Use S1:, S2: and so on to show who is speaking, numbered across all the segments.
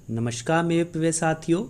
S1: नमस्कार मेरे प्रिय साथियों,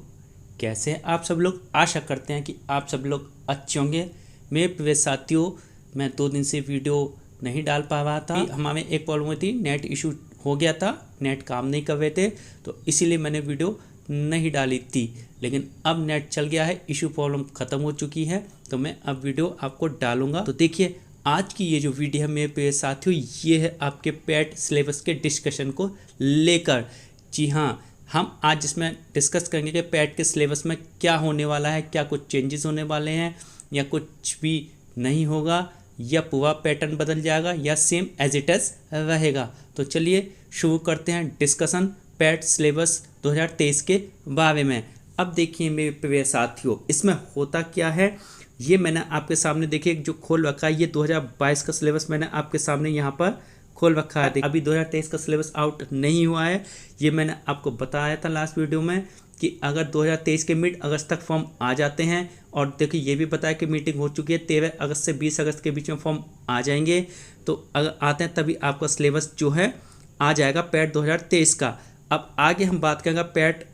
S1: कैसे हैं आप सब लोग। आशा करते हैं कि आप सब लोग अच्छे होंगे। मेरे प्रिय साथियों, मैं 2 दिन से वीडियो नहीं डाल पा रहा था। हमारे एक प्रॉब्लम हुई थी, नेट इशू हो गया था, नेट काम नहीं कर रहे थे, तो इसीलिए मैंने वीडियो नहीं डाली थी। लेकिन अब नेट चल गया है, इशू प्रॉब्लम ख़त्म हो चुकी है, तो मैं अब वीडियो आपको डालूंगा। तो देखिए, आज की ये जो वीडियो है मेरे प्रिय साथियों, ये है आपके पैट सिलेबस के डिस्कशन को लेकर। जी हाँ, हम आज इसमें डिस्कस करेंगे कि पैट के सिलेबस में क्या होने वाला है, क्या कुछ चेंजेस होने वाले हैं या कुछ भी नहीं होगा, या पूरा पैटर्न बदल जाएगा या सेम एज इट इज रहेगा। तो चलिए शुरू करते हैं डिस्कशन पैट सिलेबस 2023 के बारे में। अब देखिए मेरे प्रिय साथियों, इसमें होता क्या है, ये मैंने आपके सामने देखिए जो खोल रखा है, ये 2022 का सिलेबस मैंने आपके सामने यहाँ पर खोल रखा है। अभी 2023 का सिलेबस आउट नहीं हुआ है, ये मैंने आपको बताया था लास्ट वीडियो में कि अगर 2023 के मिड अगस्त तक फॉर्म आ जाते हैं, और देखिए ये भी बताया कि मीटिंग हो चुकी है, 13 अगस्त से 20 अगस्त के बीच में फॉर्म आ जाएंगे। तो अगर आते हैं तभी आपका सिलेबस जो है आ जाएगा पैट 2023 का। अब आगे हम बात करेंगे पैट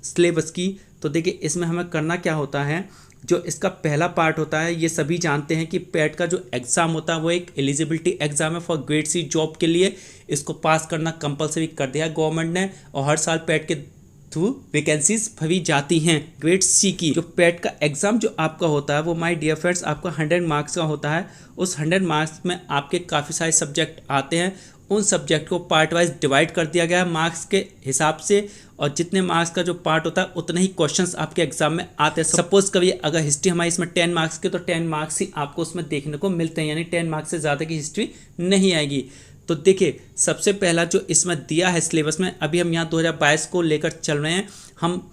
S1: सिलेबस की। तो देखिए इसमें हमें करना क्या होता है, जो इसका पहला पार्ट होता है, ये सभी जानते हैं कि पैट का जो एग्ज़ाम होता है वो एक एलिजिबिलिटी एग्ज़ाम है फॉर ग्रेड सी जॉब के लिए। इसको पास करना कंपलसरी कर दिया गवर्नमेंट ने, और हर साल पैट के थ्रू वैकेंसीज भरी जाती हैं ग्रेड सी की। जो पैट का एग्ज़ाम जो आपका होता है वो माय डियर फ्रेंड्स आपका 100 मार्क्स का होता है। उस 100 मार्क्स में आपके काफ़ी सारे सब्जेक्ट आते हैं, उन सब्जेक्ट को पार्ट वाइज डिवाइड कर दिया गया है मार्क्स के हिसाब से, और जितने मार्क्स का जो पार्ट होता है उतने ही क्वेश्चंस आपके एग्जाम में आते हैं। सपोज कभी अगर हिस्ट्री हमारी इसमें 10 मार्क्स के, तो 10 मार्क्स ही आपको उसमें देखने को मिलते हैं, यानी 10 मार्क्स से ज़्यादा की हिस्ट्री नहीं आएगी। तो देखिए सबसे पहला जो इसमें दिया है सिलेबस में, अभी हम यहाँ 2022 को लेकर चल रहे हैं, हम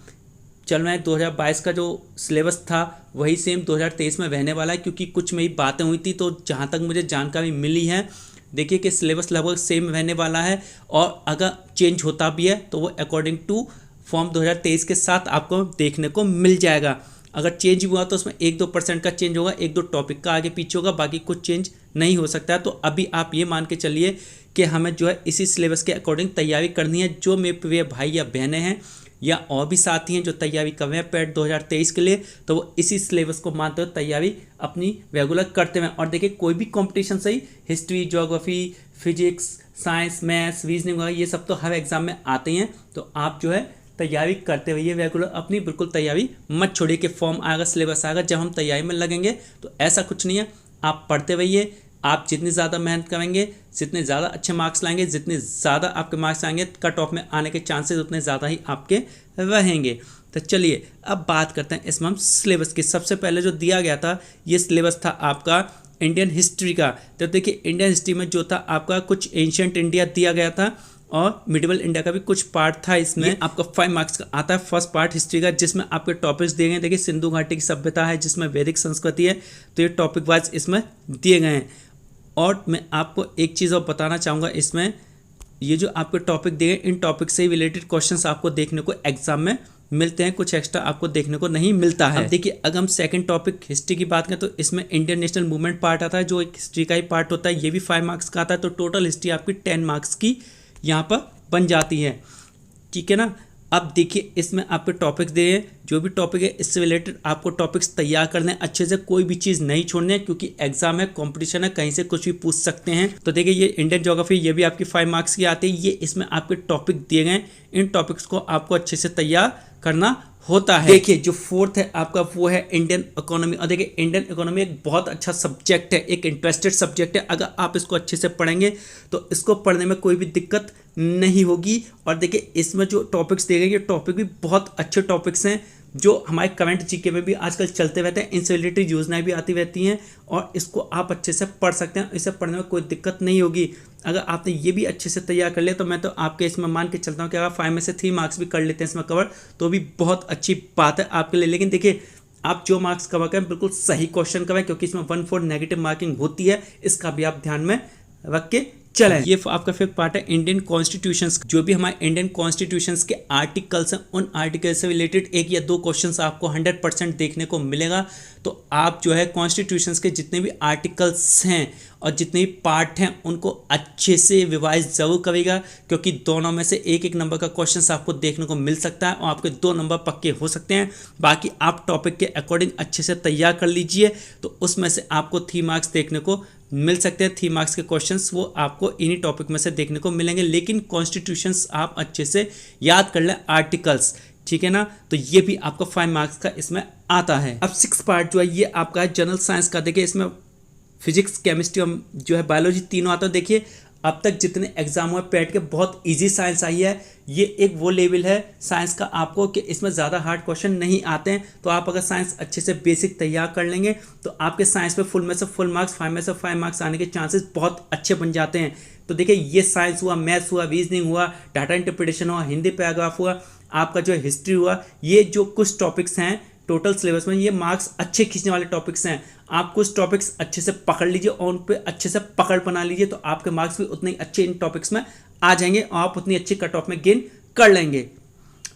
S1: चल रहे हैं 2022 का जो सिलेबस था वही सेम 2023 में रहने वाला है, क्योंकि कुछ मेरी बातें हुई थी तो जहाँ तक मुझे जानकारी मिली है, देखिए कि सिलेबस लगभग सेम रहने वाला है, और अगर चेंज होता भी है तो वो अकॉर्डिंग टू फॉर्म 2023 के साथ आपको देखने को मिल जाएगा। अगर चेंज हुआ तो उसमें 1-2% का चेंज होगा, 1-2 टॉपिक का आगे पीछे होगा, बाकी कुछ चेंज नहीं हो सकता है। तो अभी आप ये मान के चलिए कि हमें जो है इसी सिलेबस के अकॉर्डिंग तैयारी करनी है। जो मेरे प्रिय भाई या बहनें हैं या और भी साथी हैं जो तैयारी कर रहे हैं पैट 2023 के लिए, तो वो इसी सिलेबस को मानते हुए तैयारी अपनी रेगुलर करते हैं। और देखिए कोई भी कंपटीशन सही, history, geography, physics, science, maths, reasoning वगैरह ये सब तो हर एग्जाम में आते हैं, तो आप जो है तैयारी करते रहिए रेगुलर अपनी, बिल्कुल तैयारी मत छोड़िए कि फॉर्म आएगा, सिलेबस आएगा, जब हम तैयारी में लगेंगे। तो ऐसा कुछ नहीं है, आप पढ़ते रहिए। आप जितनी ज़्यादा मेहनत करेंगे, जितने ज़्यादा अच्छे मार्क्स लाएंगे, जितने ज़्यादा आपके मार्क्स आएंगे, कट ऑफ में आने के चांसेस उतने ज़्यादा ही आपके रहेंगे। तो चलिए अब बात करते हैं इसमें हम सिलेबस की। सबसे पहले जो दिया गया था ये सिलेबस था आपका इंडियन हिस्ट्री का। तो देखिए इंडियन हिस्ट्री में जो था आपका कुछ एंशिएंट इंडिया दिया गया था, और मिडिवल इंडिया का भी कुछ पार्ट था। इसमें आपका 5 मार्क्स का आता है फर्स्ट पार्ट हिस्ट्री का, जिसमें आपके टॉपिक्स दिए गए। देखिए सिंधु घाटी की सभ्यता है जिसमें वैदिक संस्कृति है, तो ये टॉपिक वाइज इसमें दिए गए हैं। और मैं आपको एक चीज़ और बताना चाहूँगा, इसमें ये जो आपके टॉपिक दिए गए, इन टॉपिक से रिलेटेड क्वेश्चंस आपको देखने को एग्जाम में मिलते हैं, कुछ एक्स्ट्रा आपको देखने को नहीं मिलता है। अब देखिए अगर हम सेकंड टॉपिक हिस्ट्री की बात करें तो इसमें इंडियन नेशनल मूवमेंट पार्ट आता है, जो एक हिस्ट्री का ही पार्ट होता है, ये भी 5 मार्क्स का आता है। तो टोटल हिस्ट्री आपकी 10 मार्क्स की यहाँ पर बन जाती है, ठीक है ना। अब देखिए इसमें आपके टॉपिक्स दिए हैं, जो भी टॉपिक है इससे रिलेटेड आपको टॉपिक्स तैयार करने हैं अच्छे से, कोई भी चीज़ नहीं छोड़नी है, क्योंकि एग्जाम है, कंपटीशन है, कहीं से कुछ भी पूछ सकते हैं। तो देखिए ये इंडियन ज्योग्राफी, ये भी आपकी 5 मार्क्स की आती है, ये इसमें आपके टॉपिक दिए गए, इन टॉपिक्स को आपको अच्छे से तैयार करना होता है। देखिए जो फोर्थ है आपका वो है इंडियन इकोनॉमी। और देखिए इंडियन इकोनॉमी एक बहुत अच्छा सब्जेक्ट है, एक इंटरेस्टेड सब्जेक्ट है। अगर आप इसको अच्छे से पढ़ेंगे तो इसको पढ़ने में कोई भी दिक्कत नहीं होगी। और देखिए इसमें जो टॉपिक्स दिए गए, ये टॉपिक भी बहुत अच्छे टॉपिक्स हैं, जो हमारे करंट जीके में भी आजकल चलते रहते हैं, इनसे रिलेटेड योजनाएं भी आती रहती हैं, और इसको आप अच्छे से पढ़ सकते हैं। इसे पढ़ने में कोई दिक्कत नहीं होगी। अगर आपने ये भी अच्छे से तैयार कर लिया तो मैं तो आपके इसमें मान के चलता हूँ कि अगर 5 में से 3 मार्क्स भी कर लेते हैं इसमें कवर, तो भी बहुत अच्छी बात है आपके लिए। लेकिन देखिए आप जो मार्क्स कवर करें बिल्कुल सही क्वेश्चन करें, क्योंकि इसमें 1/4 नेगेटिव मार्किंग होती है, इसका भी आप ध्यान में रख के चलें, ये आपका फिफ्थ पार्ट है इंडियन कॉन्स्टिट्यूशंस। जो भी हमारे इंडियन कॉन्स्टिट्यूशंस के आर्टिकल्स हैं उन आर्टिकल से रिलेटेड एक या दो क्वेश्चंस आपको 100% देखने को मिलेगा। तो आप जो है कॉन्स्टिट्यूशंस के जितने भी आर्टिकल्स हैं और जितने भी पार्ट हैं उनको अच्छे से रिवाइज जरूर करेगा, क्योंकि दोनों में से एक एक नंबर का क्वेश्चन आपको देखने को मिल सकता है और आपके 2 नंबर पक्के हो सकते हैं। बाकी आप टॉपिक के अकॉर्डिंग अच्छे से तैयार कर लीजिए, तो उसमें से आपको 3 मार्क्स देखने को मिल सकते हैं। 3 मार्क्स के क्वेश्चंस वो आपको इन्हीं टॉपिक में से देखने को मिलेंगे, लेकिन कॉन्स्टिट्यूशंस आप अच्छे से याद कर लें, आर्टिकल्स, ठीक है ना। तो ये भी आपको 5 मार्क्स का इसमें आता है। अब 6 पार्ट जो है ये आपका है जनरल साइंस का। देखिए इसमें फिजिक्स, केमिस्ट्री और जो है बायोलॉजी तीनों आता है। देखिए अब तक जितने एग्जाम हुए पेट के बहुत इजी साइंस आई है। ये एक वो लेवल है साइंस का आपको कि इसमें ज़्यादा हार्ड क्वेश्चन नहीं आते हैं। तो आप अगर साइंस अच्छे से बेसिक तैयार कर लेंगे तो आपके साइंस में फुल में से फुल मार्क्स, 5 में से 5 मार्क्स आने के चांसेस बहुत अच्छे बन जाते हैं। तो देखिए ये साइंस हुआ, मैथ्स हुआ, रीजनिंग हुआ, डाटा इंटरप्रिटेशन हुआ, हिंदी पैराग्राफ हुआ, आपका जो हिस्ट्री हुआ, ये जो कुछ टॉपिक्स हैं टोटल सिलेबस में ये मार्क्स अच्छे खींचने वाले टॉपिक्स हैं। आप कुछ टॉपिक्स अच्छे से पकड़ लीजिए और उन पे अच्छे से पकड़ बना लीजिए, तो आपके मार्क्स भी उतने ही अच्छे इन टॉपिक्स में आ जाएंगे और आप उतनी अच्छी कट ऑफ में गेन कर लेंगे।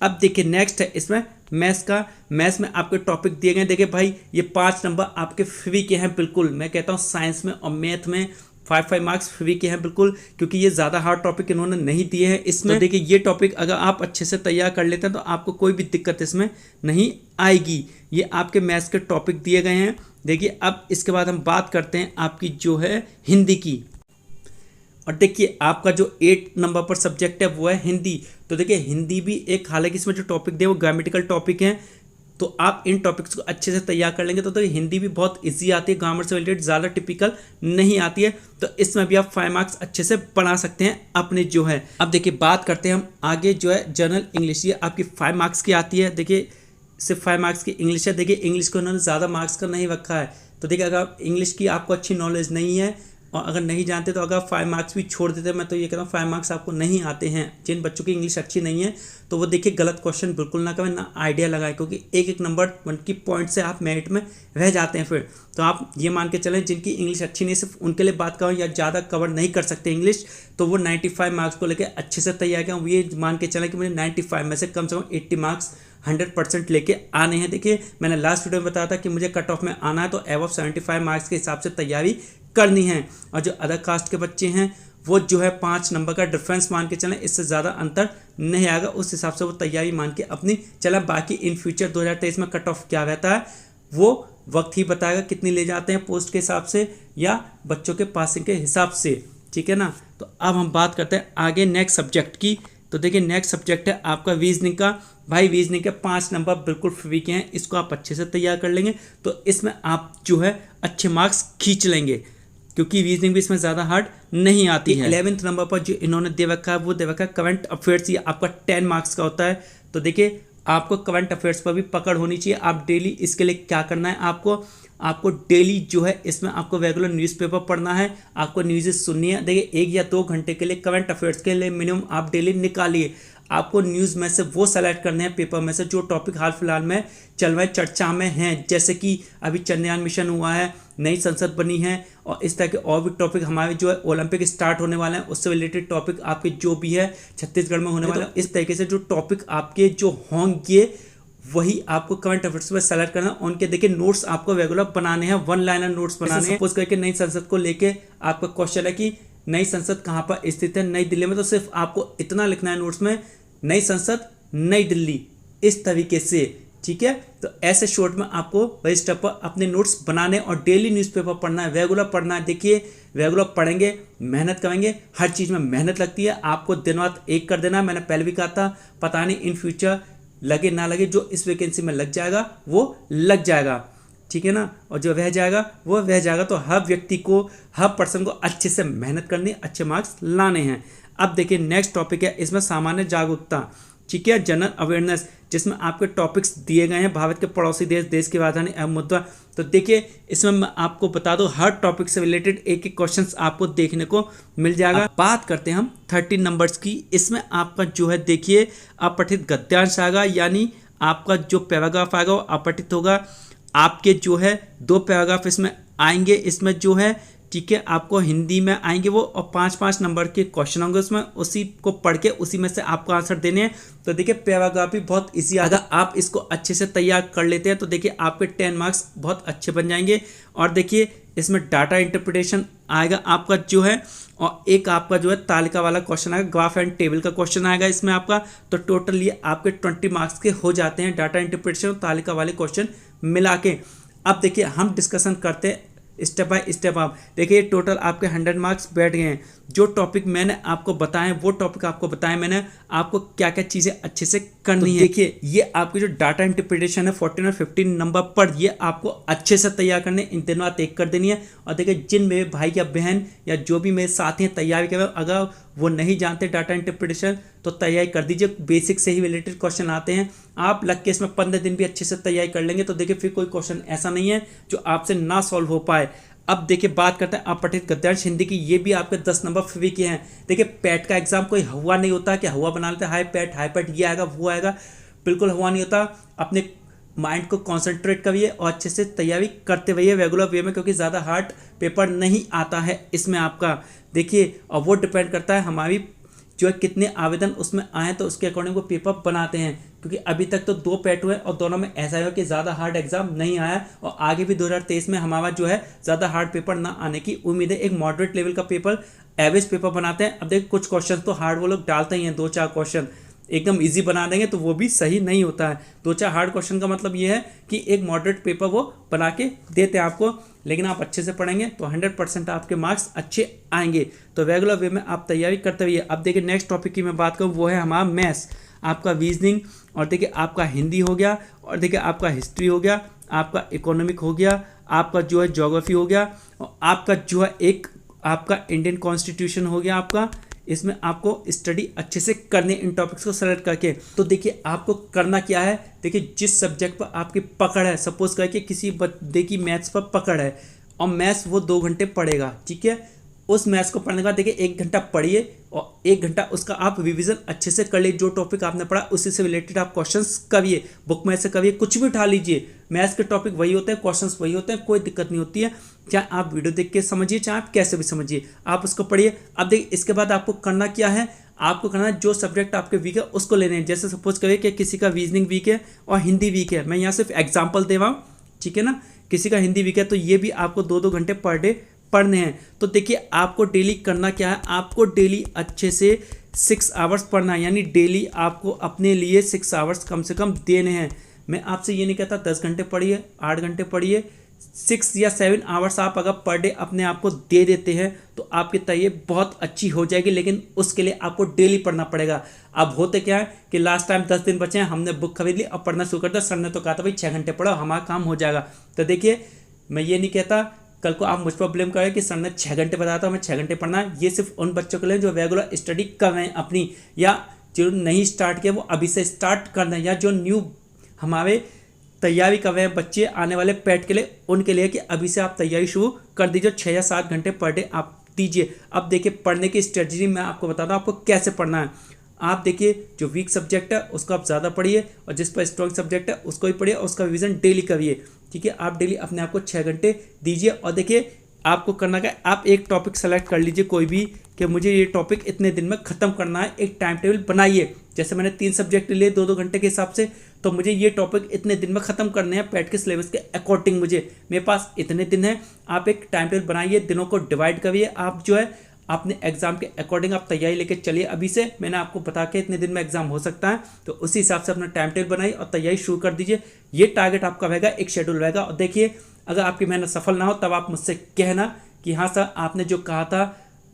S1: अब देखिए नेक्स्ट है इसमें मैथ्स का। मैथ्स में आपके टॉपिक दिए गए। देखिए भाई ये 5 नंबर आपके फ्री के हैं बिल्कुल। मैं कहता हूँ साइंस में और मैथ में 5 मार्क्स फ्री के हैं बिल्कुल, क्योंकि ये ज़्यादा हार्ड टॉपिक इन्होंने नहीं दिए हैं इसमें। तो देखिए ये टॉपिक अगर आप अच्छे से तैयार कर लेते हैं तो आपको कोई भी दिक्कत इसमें नहीं आएगी। ये आपके मैथ्स के टॉपिक दिए गए हैं। देखिए अब इसके बाद हम बात करते हैं आपकी जो है हिंदी की। और देखिए आपका जो 8 नंबर पर सब्जेक्ट है वो है हिंदी। तो देखिए हिंदी भी एक, हालांकि इसमें जो टॉपिक दिए वो ग्रामेटिकल टॉपिक हैं, तो आप इन टॉपिक्स को अच्छे से तैयार कर लेंगे तो हिंदी भी बहुत इजी आती है, ग्रामर से रिलेटेड ज़्यादा टिपिकल नहीं आती है। तो इसमें भी आप 5 मार्क्स अच्छे से बना सकते हैं अपने जो है। अब देखिए बात करते हैं हम आगे जो है जनरल इंग्लिश। ये आपकी 5 मार्क्स की आती है। देखिए सिर्फ 5 मार्क्स की इंग्लिश है। देखिए इंग्लिश को उन्होंने ज़्यादा मार्क्स का नहीं रखा है। तो देखिए अगर इंग्लिश की आपको अच्छी नॉलेज नहीं है और अगर नहीं जानते तो अगर 5 मार्क्स भी छोड़ देते, मैं तो ये कहता हूँ 5 मार्क्स आपको नहीं आते हैं। जिन बच्चों की इंग्लिश अच्छी नहीं है तो वो देखिए गलत क्वेश्चन बिल्कुल ना करें, ना आइडिया लगाए, क्योंकि एक एक नंबर की पॉइंट से आप मेरिट में रह जाते हैं। फिर तो आप ये मान के चलें जिनकी इंग्लिश अच्छी नहीं, सिर्फ उनके लिए बात करूँ या ज़्यादा कवर नहीं कर सकते इंग्लिश, तो वो 95 मार्क्स को लेकर अच्छे से तैयार करें। ये मान के चलें कि मुझे 95 में से कम 80 मार्क्स 100% लेके आने हैं। देखिए मैंने लास्ट वीडियो में बताया था कि मुझे कट ऑफ में आना है तो एबव 75 मार्क्स के हिसाब से तैयारी करनी है। और जो अदर कास्ट के बच्चे हैं वो जो है 5 नंबर का डिफरेंस मान के चलें, इससे ज़्यादा अंतर नहीं आएगा, उस हिसाब से वो तैयारी मान के अपनी चला। बाकी इन फ्यूचर 2023 में कट ऑफ क्या रहता है वो वक्त ही बताएगा, कितनी ले जाते हैं पोस्ट के हिसाब से या बच्चों के पासिंग के हिसाब से, ठीक है ना। तो अब हम बात करते हैं आगे नेक्स्ट सब्जेक्ट की। तो देखिए नेक्स्ट सब्जेक्ट है आपका रीजनिंग का। भाई रीजनिंग के 5 नंबर बिल्कुल फ्री के हैं, इसको आप अच्छे से तैयार कर लेंगे तो इसमें आप जो है अच्छे मार्क्स खींच लेंगे, क्योंकि रीजनिंग भी इसमें ज़्यादा हार्ड नहीं आती है। 11th नंबर पर जो इन्होंने दे रखा है वो दे रखा है करंट अफेयर्स। ये आपका 10 मार्क्स का होता है। तो देखिए आपको करंट अफेयर्स पर भी पकड़ होनी चाहिए। आप डेली इसके लिए क्या करना है, आपको डेली जो है इसमें आपको रेगुलर न्यूज़पेपर पढ़ना है, आपको न्यूज़ सुननी है। देखिए 1 या 2 घंटे के लिए करंट अफेयर्स के लिए मिनिमम आप डेली निकालिए। आपको न्यूज़ में से वो सेलेक्ट करने हैं पेपर में से जो टॉपिक हाल फिलहाल में चल रहे चर्चा में हैं, जैसे कि अभी चंद्रयान मिशन हुआ है, नई संसद बनी है और इस तरह के और भी टॉपिक हमारे जो है ओलंपिक स्टार्ट होने वाले हैं उससे रिलेटेड टॉपिक आपके जो भी है छत्तीसगढ़ में होने वाला है। इस तरीके से जो टॉपिक आपके जो होंगे वही आपको करंट अफेयर्स में सेलेक्ट करना है। उनके देखिए नोट्स आपको रेगुलर बनाने हैं, 1 लाइनर नोट्स बनाने हैं। सपोज करके नई संसद को लेके आपका क्वेश्चन है कि नई संसद कहाँ पर स्थित है, नई दिल्ली में, तो सिर्फ आपको इतना लिखना है नोट्स में, नई संसद नई दिल्ली, इस तरीके से, ठीक है। तो ऐसे शॉर्ट में आपको रजिस्टर पर अपने नोट्स बनाने और डेली न्यूज़पेपर पढ़ना है, रेगुलर पढ़ना है। देखिए रेगुलर पढ़ेंगे, मेहनत करेंगे, हर चीज़ में मेहनत लगती है, आपको दिन रात एक कर देना है। मैंने पहले भी कहा था, पता नहीं इन फ्यूचर लगे ना लगे, जो इस वैकेंसी में लग जाएगा वो लग जाएगा, ठीक है ना, और जो रह जाएगा वो रह जाएगा। तो हर व्यक्ति को, हर पर्सन को अच्छे से मेहनत करनी, अच्छे मार्क्स लाने हैं। अब देखिए नेक्स्ट टॉपिक है इसमें सामान्य जागरूकता, ठीक है, जनरल अवेयरनेस, जिसमें आपके टॉपिक्स दिए गए हैं भारत के पड़ोसी देश, देश की राजधानी, अहम मुद्दा। तो देखिए इसमें मैं आपको बता दूं हर टॉपिक से रिलेटेड एक एक क्वेश्चंस आपको देखने को मिल जाएगा। बात करते हैं हम 13 नंबर्स की। इसमें आपका जो है देखिए अपठित गद्यांश आएगा, यानी आपका जो पैराग्राफ आएगा वो अपठित होगा। आपके जो है 2 पैराग्राफ इसमें आएंगे, इसमें जो है ठीक है, आपको हिंदी में आएंगे वो, और 5-5 नंबर के क्वेश्चन होंगे उसमें, उसी को पढ़ के उसी में से आपको आंसर देने हैं। तो देखिए पैराग्राफ भी बहुत ईजी, अगर आप इसको अच्छे से तैयार कर लेते हैं तो देखिए आपके 10 मार्क्स बहुत अच्छे बन जाएंगे। और देखिए इसमें डाटा इंटरप्रिटेशन आएगा आपका जो है, और एक आपका जो है तालिका वाला क्वेश्चन आएगा, ग्राफ एंड टेबल का क्वेश्चन आएगा इसमें आपका। तो टोटल ये आपके 20 मार्क्स के हो जाते हैं, डाटा इंटरप्रिटेशन और तालिका वाले क्वेश्चन मिला के। अब देखिए हम डिस्कशन करते हैं स्टेप बाय स्टेप। आप देखिए टोटल आपके 100 मार्क्स बैठ गए हैं। जो टॉपिक मैंने आपको बताए वो टॉपिक आपको बताया मैंने, आपको क्या क्या चीज़ें अच्छे से करनी है। देखिए ये आपकी जो डाटा इंटरप्रिटेशन है 14 और 15 नंबर पर, ये आपको अच्छे से तैयार करने, इन तीनों बात एक कर देनी है। और देखिए जिन मेरे भाई या बहन या जो भी मेरे साथी हैं तैयारी कर रहे हैं, अगर वो नहीं जानते डाटा इंटरप्रिटेशन तो तैयारी कर दीजिए, बेसिक से ही रिलेटेड क्वेश्चन आते हैं। आप लग के इसमें 15 दिन भी अच्छे से तैयारी कर लेंगे तो देखिए फिर कोई क्वेश्चन ऐसा नहीं है जो आपसे ना सॉल्व हो पाए। अब देखिए बात करते हैं अपठित गद्यांश हिंदी की, ये भी आपके 10 नंबर फ्री के हैं। देखिए पैट का एग्जाम कोई हुआ नहीं होता कि हुआ बना लेते हाई पैट ये आएगा वो आएगा, बिल्कुल हुआ नहीं होता। अपने माइंड को कंसंट्रेट करिए और अच्छे से तैयारी करते रहिए रेगुलर वे में, क्योंकि ज़्यादा हार्ड पेपर नहीं आता है इसमें आपका। देखिए और वो डिपेंड करता है हमारी जो है कितने आवेदन उसमें आए तो उसके अकॉर्डिंग वो पेपर बनाते हैं, क्योंकि अभी तक तो 2 पैट हुए और दोनों में ऐसा है कि ज़्यादा हार्ड एग्जाम नहीं आया, और आगे भी 2023 में हमारा जो है ज़्यादा हार्ड पेपर ना आने की उम्मीद है। एक मॉडरेट लेवल का पेपर, एवरेज पेपर बनाते हैं। अब देखिए कुछ क्वेश्चन तो हार्ड वो लोग डालते ही हैं, 2-4 क्वेश्चन एकदम इजी बना देंगे तो वो भी सही नहीं होता है। 2-4 हार्ड क्वेश्चन का मतलब ये है कि एक मॉडरेट पेपर वो बना के देते हैं आपको, लेकिन आप अच्छे से पढ़ेंगे तो 100% आपके मार्क्स अच्छे आएंगे। तो रेगुलर वे में आप तैयारी करते रहिए। अब देखिए नेक्स्ट टॉपिक की मैं बात करूँ, वो है हमारा मैथ्स, आपका रीजनिंग, और देखिए आपका हिंदी हो गया, और देखिए आपका हिस्ट्री हो गया, आपका इकोनॉमिक हो गया, आपका जो है ज्योग्राफी हो गया, और आपका जो है एक आपका इंडियन कॉन्स्टिट्यूशन हो गया आपका। इसमें आपको स्टडी अच्छे से करनी इन टॉपिक्स को सेलेक्ट करके। तो देखिए आपको करना क्या है, देखिए जिस सब्जेक्ट पर आपकी पकड़ है, सपोज करके किसी बंदे की मैथ्स पर पकड़ है और मैथ्स वो 2 घंटे पढ़ेगा, ठीक है, उस मैथ्स को पढ़ने के बाद देखिए 1 घंटा पढ़िए और 1 घंटा उसका आप रिवीजन अच्छे से कर लीजिए। जो टॉपिक आपने पढ़ा उसी से रिलेटेड आप क्वेश्चंस करिए, बुक में से करिए, कुछ भी उठा लीजिए। मैथ्स के टॉपिक वही होते हैं, क्वेश्चंस वही होते हैं, कोई दिक्कत नहीं होती है। चाहे आप वीडियो देख के समझिए, चाहे आप कैसे भी समझिए, आप उसको पढ़िए। अब देखिए इसके बाद आपको करना क्या है, आपको करना है जो सब्जेक्ट आपके वीक है उसको लेने हैं। जैसे सपोज करिए कि किसी का रीजनिंग वीक है और हिंदी वीक है, मैं यहाँ सिर्फ एग्जाम्पल दे रहा हूँ, ठीक है ना। किसी का हिंदी वीक है तो ये भी आपको 2-2 घंटे पर डे पढ़ने हैं। तो देखिए आपको डेली करना क्या है, आपको डेली अच्छे से 6 आवर्स पढ़ना है, यानी डेली आपको अपने लिए 6 आवर्स कम से कम देने हैं। मैं आपसे ये नहीं कहता 10 घंटे पढ़िए, 8 घंटे पढ़िए, 6 या 7 आवर्स आप अगर पर डे अपने आप को दे देते हैं तो आपकी तैयारी बहुत अच्छी हो जाएगी, लेकिन उसके लिए आपको डेली पढ़ना पड़ेगा। अब होते क्या है कि लास्ट टाइम 10 दिन बचे हैं, हमने बुक खरीद ली और पढ़ना शुरू कर दिया, सर ने तो कहा था भाई 6 घंटे पढ़ो हमारा काम हो जाएगा। तो देखिए मैं ये नहीं कहता कल को आप मुझ पर ब्लेम करें कि सर ने 6 घंटे बताया था हमें 6 घंटे पढ़ना है। ये सिर्फ उन बच्चों के लिए जो रेगुलर स्टडी कर रहे हैं अपनी, या जो नहीं स्टार्ट किया वो अभी से स्टार्ट कर रहे हैं, या जो न्यू हमारे तैयारी कर रहे हैं बच्चे आने वाले पैट के लिए, उनके लिए कि अभी से आप तैयारी शुरू कर दीजिए। 6 या 7 घंटे पर डे आप दीजिए। अब देखिए पढ़ने की स्ट्रेटजी मैं आपको बताता हूँ आपको कैसे पढ़ना है। आप देखिए जो वीक सब्जेक्ट है उसको आप ज़्यादा पढ़िए, और जिस पर स्ट्रॉन्ग सब्जेक्ट है उसको भी पढ़िए और उसका रिवीजन डेली करिए, ठीक है। आप डेली अपने आप को 6 घंटे दीजिए। और देखिए आपको करना क्या है, आप एक टॉपिक सेलेक्ट कर लीजिए कोई भी, कि मुझे ये टॉपिक इतने दिन में ख़त्म करना है। एक टाइम टेबल बनाइए, जैसे मैंने 3 सब्जेक्ट लिए 2-2 घंटे के हिसाब से, तो मुझे ये टॉपिक इतने दिन में ख़त्म करने हैं पैट के सिलेबस के अकॉर्डिंग, मुझे मेरे पास इतने दिन हैं। आप एक टाइम टेबल बनाइए, दिनों को डिवाइड करिए, आप जो है अपने एग्जाम के अकॉर्डिंग आप तैयारी लेके चलिए। अभी से मैंने आपको बता के इतने दिन में एग्जाम हो सकता है, तो उसी हिसाब से अपना टाइम टेबल बनाइए और तैयारी शुरू कर दीजिए। ये टारगेट आपका रहेगा, एक शेड्यूल रहेगा। और देखिए अगर आपकी मेहनत सफल ना हो तब आप मुझसे कहना कि हाँ सर आपने जो कहा था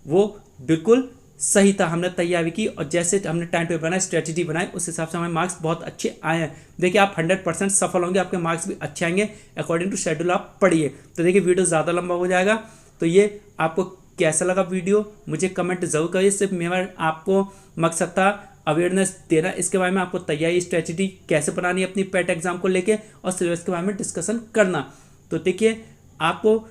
S1: वो बिल्कुल सही था, हमने तैयारी की और जैसे हमने टाइम टेबल बनाया, स्ट्रेटजी बनाई, उस हिसाब से हमारे मार्क्स बहुत अच्छे आए हैं। देखिए आप 100% सफल होंगे, आपके मार्क्स भी अच्छे आएंगे। अकॉर्डिंग टू शेड्यूल आप पढ़िए। तो देखिए वीडियो ज़्यादा लंबा हो जाएगा, तो ये आपको कैसा लगा वीडियो मुझे कमेंट जरूर करिए। सिर्फ मेरा आपको मकसद था अवेयरनेस देना इसके बारे में, आपको तैयारी स्ट्रेटजी कैसे बनानी है अपनी पैट एग्जाम को लेके, और सिलेबस के बारे में डिस्कशन करना। तो देखिए आपको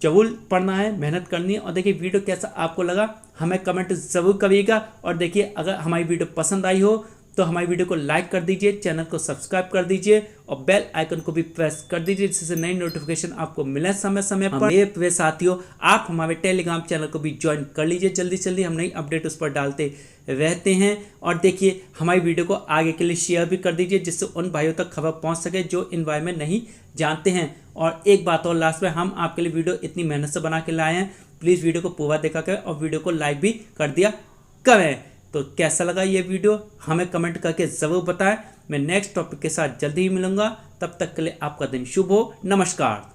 S1: जरूर पढ़ना है, मेहनत करनी है। और देखिए वीडियो कैसा आपको लगा हमें कमेंट ज़रूर करिएगा। और देखिए अगर हमारी वीडियो पसंद आई हो तो हमारी वीडियो को लाइक कर दीजिए, चैनल को सब्सक्राइब कर दीजिए और बेल आइकन को भी प्रेस कर दीजिए, जिससे नई नोटिफिकेशन आपको मिले समय समय पर। मेरे प्रिय साथियों, आप हमारे टेलीग्राम चैनल को भी ज्वाइन कर लीजिए, जल्दी जल्दी हम नई अपडेट उस पर डालते रहते हैं। और देखिए, हमारी वीडियो को आगे के लिए शेयर भी कर दीजिए, जिससे उन भाइयों तक खबर पहुंच सके जो इन बारे में नहीं जानते हैं। और एक बात और लास्ट में, हम आपके लिए वीडियो इतनी मेहनत से बना के लाए हैं, प्लीज़ वीडियो को पूरा देखा करें और वीडियो को लाइक भी कर दिया करें। तो कैसा लगा ये वीडियो हमें कमेंट करके ज़रूर बताएं। मैं नेक्स्ट टॉपिक के साथ जल्दी ही मिलूंगा, तब तक के लिए आपका दिन शुभ हो। नमस्कार।